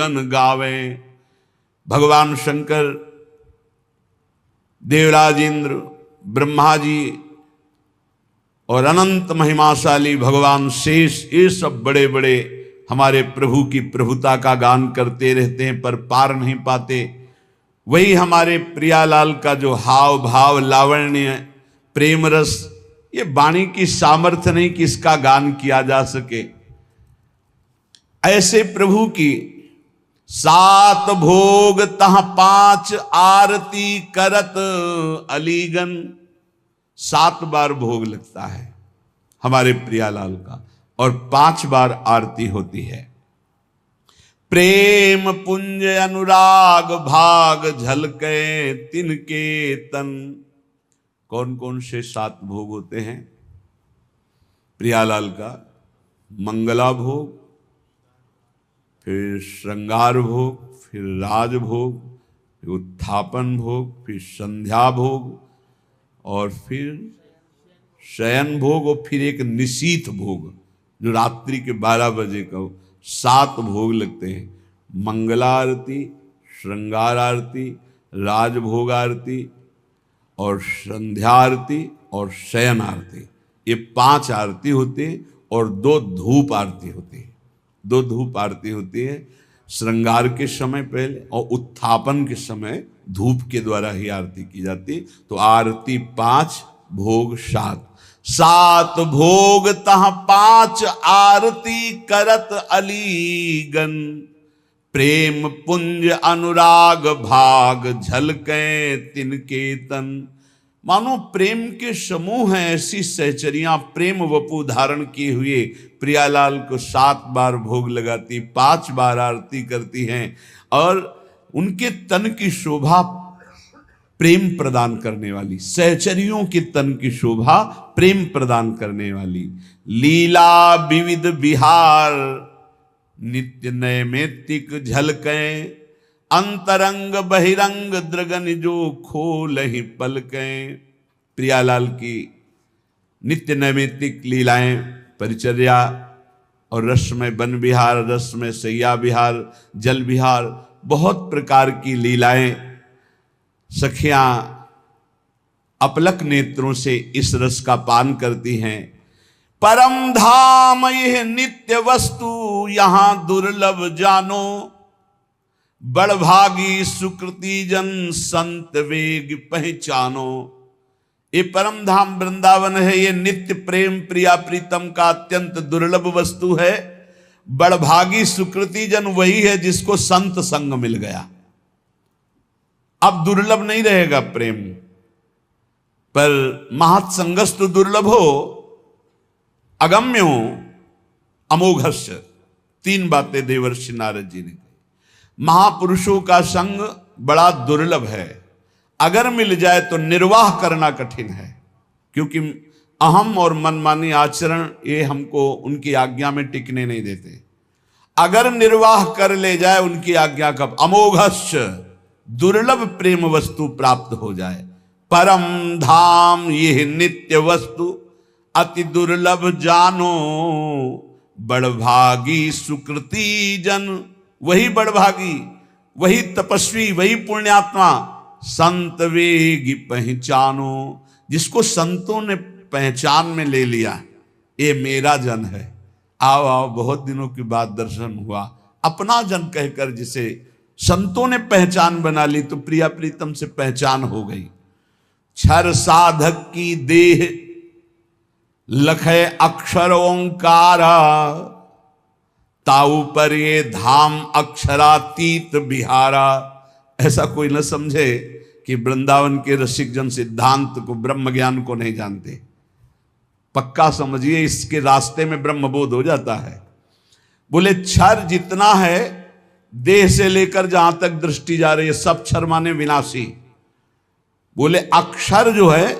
Gun गावे। भगवान शंकर, देवराज इंद्र, ब्रह्मा जी और अनंत महिमाशाली भगवान शेष, ये सब बड़े बड़े हमारे प्रभु की प्रभुता का गान करते रहते हैं पर पार नहीं पाते। वही हमारे प्रियालाल का जो हाव भाव, लावण्य, प्रेम रस, ये वाणी की सामर्थ्य नहीं कि इसका गान किया जा सके। ऐसे प्रभु की 7 भोग तह 5 आरती करत अलीगन। 7 बार भोग लगता है हमारे प्रियालाल का और 5 बार आरती होती है। प्रेम पुंज अनुराग भाग झलके तिनके तन। कौन कौन से 7 भोग होते हैं प्रियालाल का? मंगला भोग, फिर श्रृंगार भोग, फिर राजभोग, फिर उत्थापन भोग, फिर संध्या भोग और फिर शयन भोग और फिर एक निशीथ भोग जो रात्रि के 12 बजे का। 7 भोग लगते हैं। मंगला आरती, श्रृंगार आरती, राजभोग आरती और संध्या आरती और शयन आरती। ये 5 आरती होती है और 2 धूप आरती होती है। 2 धूप आरती होती है श्रृंगार के समय पहले और उत्थापन के समय धूप के द्वारा ही आरती की जाती। तो आरती 5, भोग 7। 7 भोग तह 5 आरती करत अलीगन। प्रेम पुंज अनुराग भाग झलके तिनके तन। मानो प्रेम के समूह हैं ऐसी सहचरियां प्रेम वपु धारण किए हुए प्रियालाल को 7 बार भोग लगाती, 5 बार आरती करती हैं और उनके तन की शोभा प्रेम प्रदान करने वाली, सहचरियों के तन की शोभा प्रेम प्रदान करने वाली। लीला विविध विहार नित्य नैमित्तिक झलके। अंतरंग बहिरंग द्रगन जो खोलहि पलके। प्रियालाल की नित्य नैमित्तिक लीलाएं, परिचर्या और रस में वन विहार, रस में सैया विहार, जल विहार, बहुत प्रकार की लीलाएं सखियां अपलक नेत्रों से इस रस का पान करती हैं। परम धाम यह नित्य वस्तु यहां दुर्लभ जानो। बड़भागी सुकृति जन संत वेग पहचानो। ये परम धाम वृंदावन है, ये नित्य प्रेम प्रिया प्रीतम का अत्यंत दुर्लभ वस्तु है। बड़भागी सुकृति जन वही है जिसको संत संग मिल गया। अब दुर्लभ नहीं रहेगा प्रेम, पर महत्संगस्तु दुर्लभो अगम्यो अमोघस्य। 3 बातें देवर्षि नारद जी ने कही। महापुरुषों का संग बड़ा दुर्लभ है, अगर मिल जाए तो निर्वाह करना कठिन है, क्योंकि अहम और मनमानी आचरण ये हमको उनकी आज्ञा में टिकने नहीं देते। अगर निर्वाह कर ले जाए उनकी आज्ञा का, अमोघस्य दुर्लभ प्रेम वस्तु प्राप्त हो जाए। परम धाम यह नित्य वस्तु अति दुर्लभ जानो। बड़भागी सुकृति जन, वही बड़भागी, वही तपस्वी, वही पुण्यात्मा संत वेगी पहचानो, जिसको संतों ने पहचान में ले लिया, ये मेरा जन है। आओ आओ, बहुत दिनों के बाद दर्शन हुआ, अपना जन कहकर जिसे संतों ने पहचान बना ली तो प्रिया प्रीतम से पहचान हो गई। क्षर साधक की देह लखे अक्षर ओंकारा। ताऊ पर ये धाम अक्षरातीत बिहारा। ऐसा कोई न समझे कि वृंदावन के रसिक जन सिद्धांत को, ब्रह्म ज्ञान को नहीं जानते। पक्का समझिए, इसके रास्ते में ब्रह्मबोध हो जाता है। बोले क्षर जितना है, देह से लेकर जहां तक दृष्टि जा रही है, सब क्षर माने विनाशी। बोले अक्षर जो है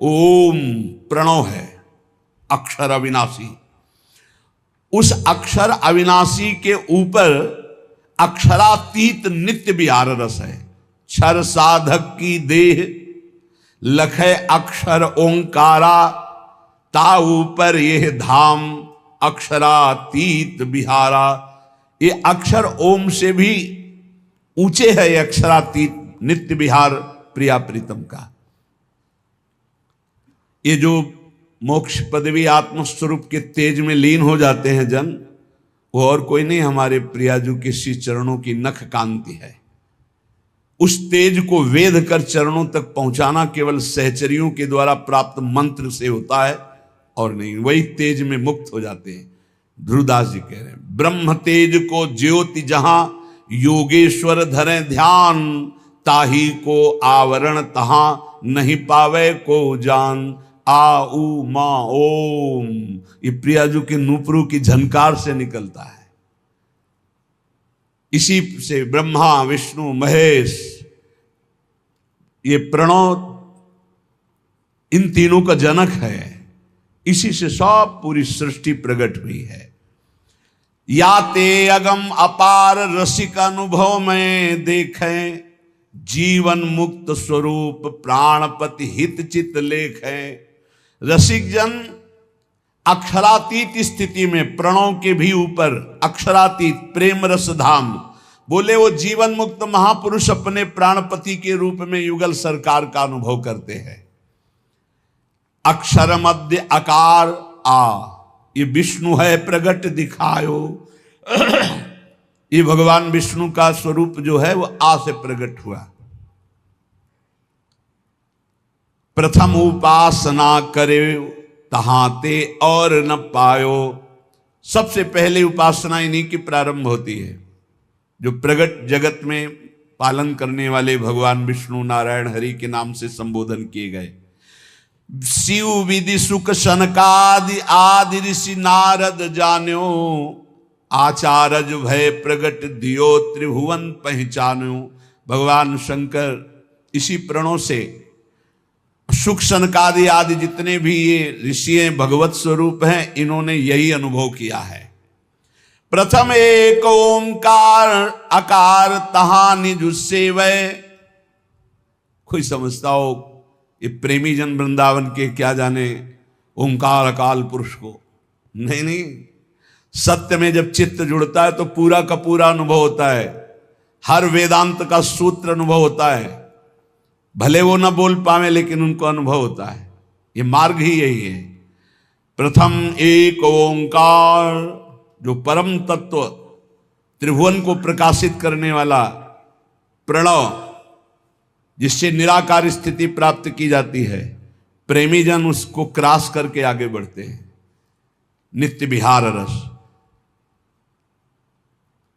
ओम प्रणव है, अक्षर अविनाशी। उस अक्षर अविनाशी के ऊपर अक्षरातीत नित्य विहार रस है। क्षर साधक की देह लखे अक्षर ओंकारा। ता ऊपर यह धाम अक्षरातीत बिहारा। ये अक्षर ओम से भी ऊंचे है, ये अक्षरातीत नित्य विहार प्रिया प्रीतम का। ये जो मोक्ष पदवी आत्मस्वरूप के तेज में लीन हो जाते हैं जन, वो और कोई नहीं, हमारे प्रियाजू के श्री चरणों की नख कांति है। उस तेज को वेध कर चरणों तक पहुंचाना केवल सहचरियों के द्वारा प्राप्त मंत्र से होता है और नहीं, वही तेज में मुक्त हो जाते हैं। ध्रुवदास जी कह रहे हैं, ब्रह्म तेज को ज्योति जहां योगेश्वर धरे ध्यान, ताही को आवरण तहां नहीं पावे को जान। आ उ मा ओम, ये प्रियाजू के नूपुरों की झनकार से निकलता है। इसी से ब्रह्मा विष्णु महेश, ये प्रणव इन तीनों का जनक है। इसी से सब पूरी सृष्टि प्रकट हुई है। या ते अगम अपार रसिक अनुभव में देखें, जीवन मुक्त स्वरूप प्राणपति हित चित लेखें। रसिक जन अक्षरातीत स्थिति में, प्रणव के भी ऊपर अक्षरातीत प्रेम रस धाम, बोले वो जीवन मुक्त महापुरुष अपने प्राणपति के रूप में युगल सरकार का अनुभव करते हैं। अक्षर मध्य आकार आ, ये विष्णु है प्रगट दिखायो। ये भगवान विष्णु का स्वरूप जो है वो आ से प्रकट हुआ। प्रथम उपासना करे तहाते और न पायो, सबसे पहले उपासना इन्हीं की प्रारंभ होती है, जो प्रगट जगत में पालन करने वाले भगवान विष्णु नारायण हरि के नाम से संबोधन किए गए। शिव विधि सुख सनकादि आदि ऋषि नारद जान्यो, आचार्य भय प्रगट दियो त्रिभुवन पहचान्यो। भगवान शंकर इसी प्रणों से सुख सनकादि आदि जितने भी ये ऋषि भगवत स्वरूप हैं, इन्होंने यही अनुभव किया है। प्रथम एक ओंकार आकार तहा निज सेवय। कोई समझता हो ये प्रेमी जन वृंदावन के क्या जाने ओंकार अकाल पुरुष को, नहीं नहीं, सत्य में जब चित्त जुड़ता है तो पूरा का पूरा अनुभव होता है। हर वेदांत का सूत्र अनुभव होता है, भले वो ना बोल पावे लेकिन उनको अनुभव होता है। ये मार्ग ही यही है। प्रथम एक ओंकार, जो परम तत्व त्रिभुवन को प्रकाशित करने वाला प्रणव, जिससे निराकार स्थिति प्राप्त की जाती है, प्रेमी जन उसको क्रॉस करके आगे बढ़ते हैं। नित्य विहार रस,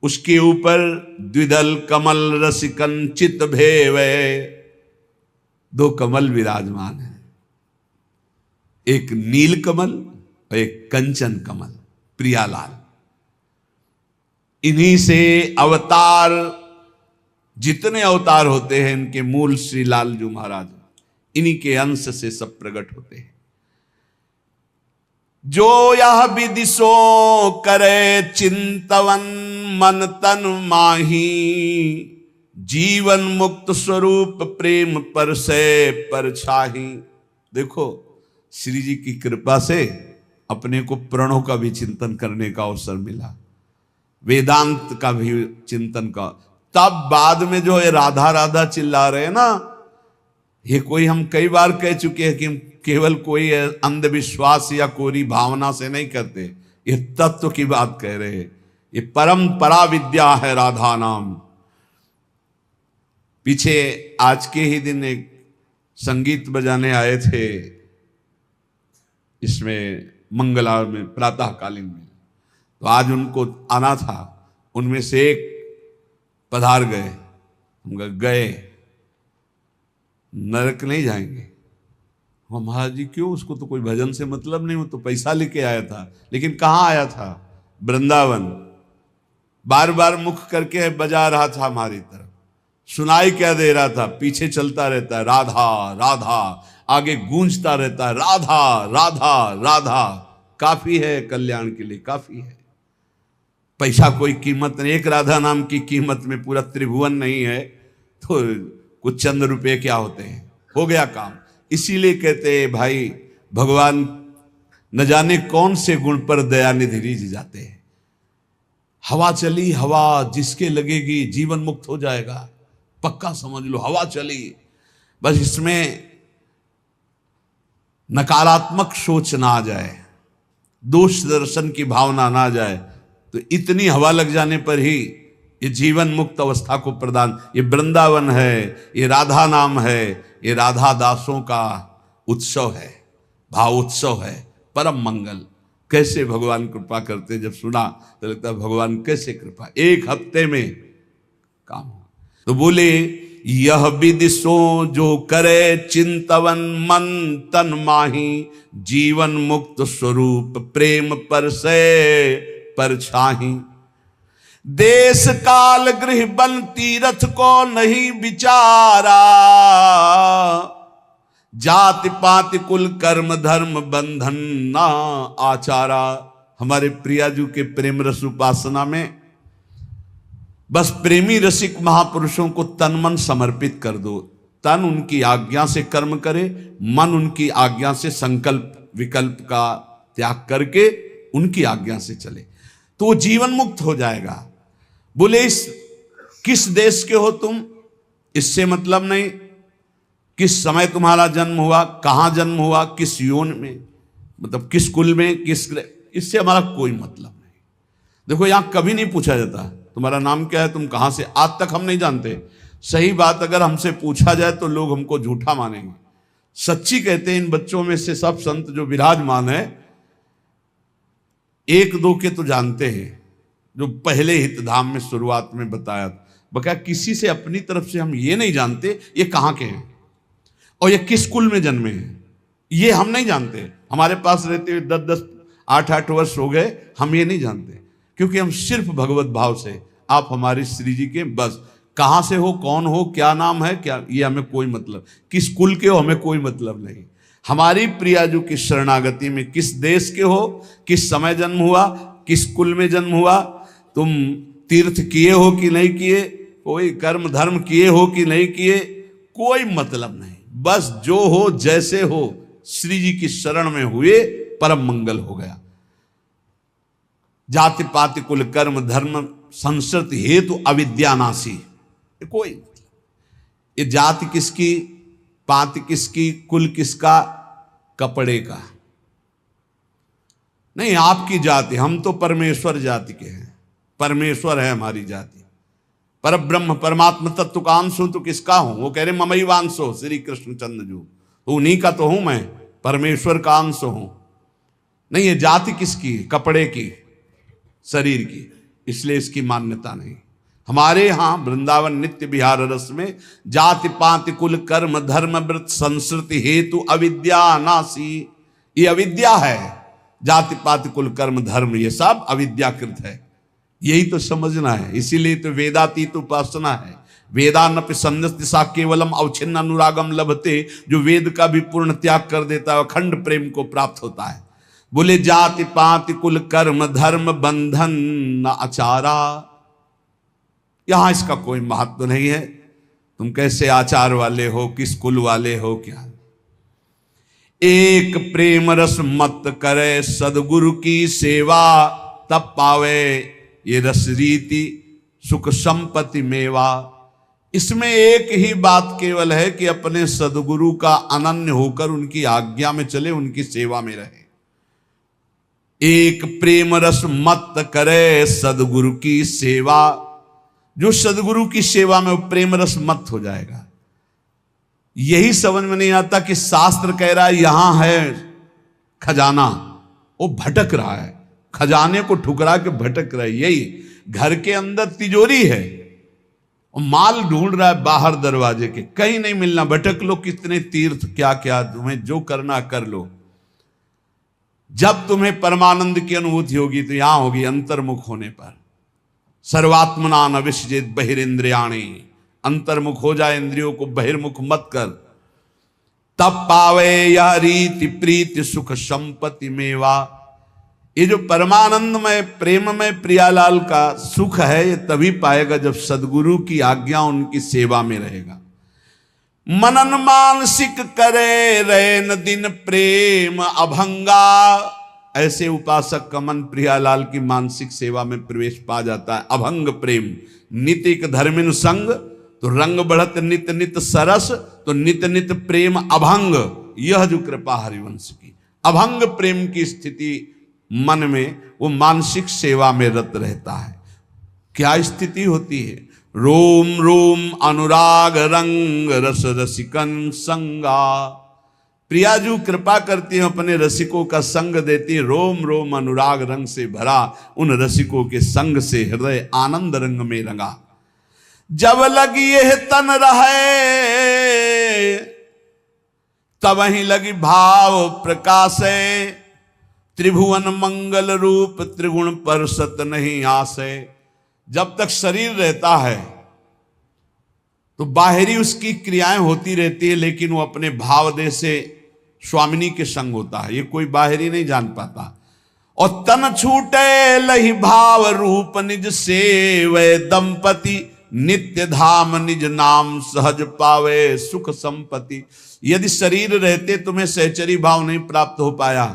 उसके ऊपर द्विदल कमल रसिकन चित भेवे। दो कमल विराजमान है, एक नील कमल और एक कंचन कमल, प्रियालाल। इन्हीं से अवतार, जितने अवतार होते हैं इनके मूल श्री लालजू महाराज, इन्हीं के अंश से सब प्रकट होते हैं। जो यह विदिशो करे चिंतवन मन तन माही, जीवन मुक्त स्वरूप प्रेम पर से पर छाही। देखो श्री जी की कृपा से अपने को प्रणों का भी चिंतन करने का अवसर मिला, वेदांत का भी चिंतन का। तब बाद में जो ये राधा राधा चिल्ला रहे हैं ना, ये कोई, हम कई बार कह चुके हैं कि केवल कोई अंधविश्वास या कोरी भावना से नहीं करते, ये तत्व की बात कह रहे हैं। ये परंपरा विद्या है राधा नाम। पीछे आज के ही दिन एक संगीत बजाने आए थे इसमें मंगला में, प्रातःकालीन में, तो आज उनको आना था। उनमें से एक पधार गए, हम गए, नरक नहीं जाएंगे। हम, महाराज जी क्यों, उसको तो कोई भजन से मतलब नहीं, वो तो पैसा लेके आया था। लेकिन कहाँ आया था? वृंदावन। बार बार मुख करके बजा रहा था हमारी तरफ, सुनाई क्या दे रहा था, पीछे चलता रहता है राधा राधा, आगे गूंजता रहता है राधा राधा राधा। काफी है कल्याण के लिए, काफी है। पैसा कोई कीमत नहीं, एक राधा नाम की कीमत में पूरा त्रिभुवन नहीं है, तो कुछ चंद रुपए क्या होते हैं, हो गया काम। इसीलिए कहते हैं भाई, भगवान न जाने कौन से गुण पर दयानिधि रिझ जाते हैं। हवा चली, हवा जिसके लगेगी जीवन मुक्त हो जाएगा, पक्का समझ लो। हवा चली, बस इसमें नकारात्मक सोच ना आ जाए, दोष दर्शन की भावना ना जाए, तो इतनी हवा लग जाने पर ही ये जीवन मुक्त अवस्था को प्रदान। ये वृंदावन है, ये राधा नाम है, ये राधा दासों का उत्सव है, भाव उत्सव है, परम मंगल। कैसे भगवान कृपा करते, जब सुना तो लगता है भगवान कैसे कृपा, एक हफ्ते में काम हो। तो बोले यह विदिशो जो करे चिंतवन मन तन माही, जीवन मुक्त स्वरूप प्रेम पर से पर छाही। देश काल गृह बन तीर्थ को नहीं विचारा, जाति पाति कुल कर्म धर्म बंधन ना आचारा। हमारे प्रियाजू के प्रेम रस उपासना में बस प्रेमी रसिक महापुरुषों को तन मन समर्पित कर दो। तन उनकी आज्ञा से कर्म करे, मन उनकी आज्ञा से संकल्प विकल्प का त्याग करके उनकी आज्ञा से चले, तो वो जीवन मुक्त हो जाएगा। बोले इस किस देश के हो तुम, इससे मतलब नहीं, किस समय तुम्हारा जन्म हुआ, कहां जन्म हुआ, किस योन में, मतलब किस कुल में, किस, इससे हमारा कोई मतलब नहीं। देखो यहां कभी नहीं पूछा जाता तुम्हारा नाम क्या है, तुम कहां से, आज तक हम नहीं जानते। सही बात अगर हमसे पूछा जाए तो लोग हमको झूठा मानेंगे। सच्ची कहते हैं इन बच्चों में से सब संत जो विराजमान है, एक दो के तो जानते हैं, जो पहले हितधाम में शुरुआत में बताया था। बकाया किसी से अपनी तरफ से हम ये नहीं जानते ये कहाँ के हैं और ये किस कुल में जन्मे हैं, ये हम नहीं जानते। हमारे पास रहते हुए 10-10 8-8 वर्ष हो गए, हम ये नहीं जानते, क्योंकि हम सिर्फ भगवत भाव से, आप हमारे श्री जी के, बस कहाँ से हो, कौन हो, क्या नाम है, क्या, ये हमें कोई मतलब, किस कुल के हो हमें कोई मतलब नहीं। हमारी प्रियाजू की शरणागति में किस देश के हो, किस समय जन्म हुआ, किस कुल में जन्म हुआ, तुम तीर्थ किए हो कि नहीं किए, कोई कर्म धर्म किए हो कि नहीं किए, कोई मतलब नहीं। बस जो हो जैसे हो श्री जी की शरण में हुए, परम मंगल हो गया। जाति पाति कुल कर्म धर्म संस्कृति हेतु अविद्यानाशी, कोई मतलब, ये जाति किसकी, पाति किसकी, कुल किसका, कपड़े का नहीं, आपकी जाति। हम तो परमेश्वर जाति के हैं, परमेश्वर है हमारी जाति, पर ब्रह्म परमात्मा तत्व का अंश हूं तो किसका हूं, वो कह रहे ममई वांशो श्री कृष्ण चंद्र जू, तो उन्हीं का तो हूं मैं, परमेश्वर का अंश हूं। नहीं, ये जाति किसकी, कपड़े की, शरीर की, इसलिए इसकी मान्यता नहीं। हमारे यहां वृंदावन नित्य विहार रस में जाति पाति कुल कर्म धर्म व्रत संस्कृति हेतु अविद्या नासी, ये अविद्या है। जाति पाति कुल कर्म धर्म ये सब अविद्याकृत है, यही तो समझना है। इसीलिए तो वेदातीत उपासना है। वेदानपि संन्यस्तिसा केवलम अवच्छिन्न अनुरागम लभते, जो वेद का भी पूर्ण त्याग कर देता है अखंड प्रेम को प्राप्त होता है। बोले जाति पाति कुल कर्म धर्म बंधन न आचारा, यहां इसका कोई महत्व नहीं है, तुम कैसे आचार वाले हो, किस कुल वाले हो, क्या। एक प्रेम रस मत करे सदगुरु की सेवा, तब पावे ये रस रीति सुख संपत्ति मेवा। इसमें एक ही बात केवल है कि अपने सदगुरु का अनन्य होकर उनकी आज्ञा में चले, उनकी सेवा में रहे। एक प्रेम रस मत करे सदगुरु की सेवा, जो सदगुरु की सेवा में वो प्रेम रस मत हो जाएगा। यही समझ में नहीं आता कि शास्त्र कह रहा है यहां है खजाना, वो भटक रहा है, खजाने को ठुकरा के भटक रहा है। यही घर के अंदर तिजोरी है और माल ढूंढ रहा है बाहर दरवाजे के, कहीं नहीं मिलना। भटक लो, कितने तीर्थ क्या क्या, तुम्हें जो करना कर लो। जब तुम्हें परमानंद की अनुभूति होगी तो यहां होगी अंतर्मुख होने पर। सर्वात्मना न विसृजेत बहिरिंद्रियाणि, अंतर्मुख हो जाए, इंद्रियों को बहिर्मुख मत कर। तब पावे यह रीति प्रीति सुख संपत्ति मेवा। ये जो परमानंदमय प्रेममय प्रियालाल का सुख है, ये तभी पाएगा जब सदगुरु की आज्ञा उनकी सेवा में रहेगा। मनन मानसिक करे रैन दिन प्रेम अभंगा, ऐसे उपासक का मन प्रियालाल की मानसिक सेवा में प्रवेश पा जाता है। अभंग प्रेम नितिक धर्मिन संग, तो रंग बढ़त नित नित सरस, तो नित नित प्रेम अभंग। यह जो कृपा हरिवंश की अभंग प्रेम की स्थिति मन में, वो मानसिक सेवा में रत रहता है। क्या स्थिति होती है? रोम रोम अनुराग रंग रस रसिकन संगा। प्रियाजू कृपा करती है, अपने रसिकों का संग देती है। रोम रोम अनुराग रंग से भरा, उन रसिकों के संग से हृदय आनंद रंग में रंगा। जब लगी यह तन रहे, तब ही लगी भाव प्रकाशे। त्रिभुवन मंगल रूप त्रिगुण पर सत नहीं आसे। जब तक शरीर रहता है तो बाहरी उसकी क्रियाएं होती रहती है, लेकिन वो अपने भाव देह से स्वामिनी के संग होता है, ये कोई बाहरी नहीं जान पाता। और तन छूटे लही भाव रूप निज सेवै दंपति, नित्य धाम निज नाम सहज पावे सुख संपत्ति। यदि शरीर रहते तुम्हें सहचरी भाव नहीं प्राप्त हो पाया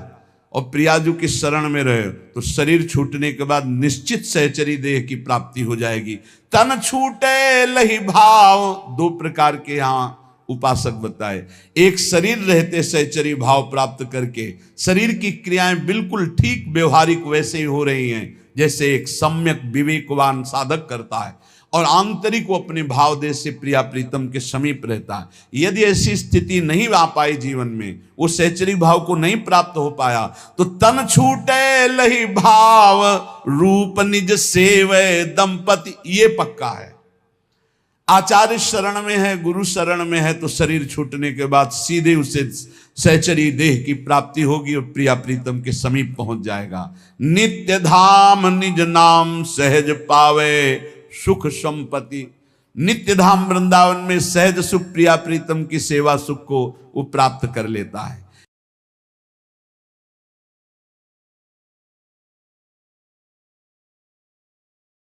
और प्रियाजू की शरण में रहे, तो शरीर छूटने के बाद निश्चित सहचरी देह की प्राप्ति हो जाएगी। तन छूटे लही भाव, दो प्रकार के यहाँ उपासक बताए। एक शरीर रहते सहचरी भाव प्राप्त करके शरीर की क्रियाएं बिल्कुल ठीक व्यवहारिक वैसे ही हो रही हैं जैसे एक सम्यक विवेकवान साधक करता है, और आंतरिक वो अपने भाव देश से प्रिया प्रीतम के समीप रहता है। यदि ऐसी स्थिति नहीं आ पाई जीवन में, वो सहचरी भाव को नहीं प्राप्त हो पाया, तो तन छूटे लही भाव रूप निज सेवै दंपति, ये पक्का है। आचार्य शरण में है, गुरु शरण में है, तो शरीर छूटने के बाद सीधे उसे सहचरी देह की प्राप्ति होगी और प्रिया प्रीतम के समीप पहुंच जाएगा। नित्य धाम निज नाम सहज पावे सुख संपत्ति। नित्य धाम वृंदावन में सहज सुख प्रिया प्रीतम की सेवा सुख को वो प्राप्त कर लेता है।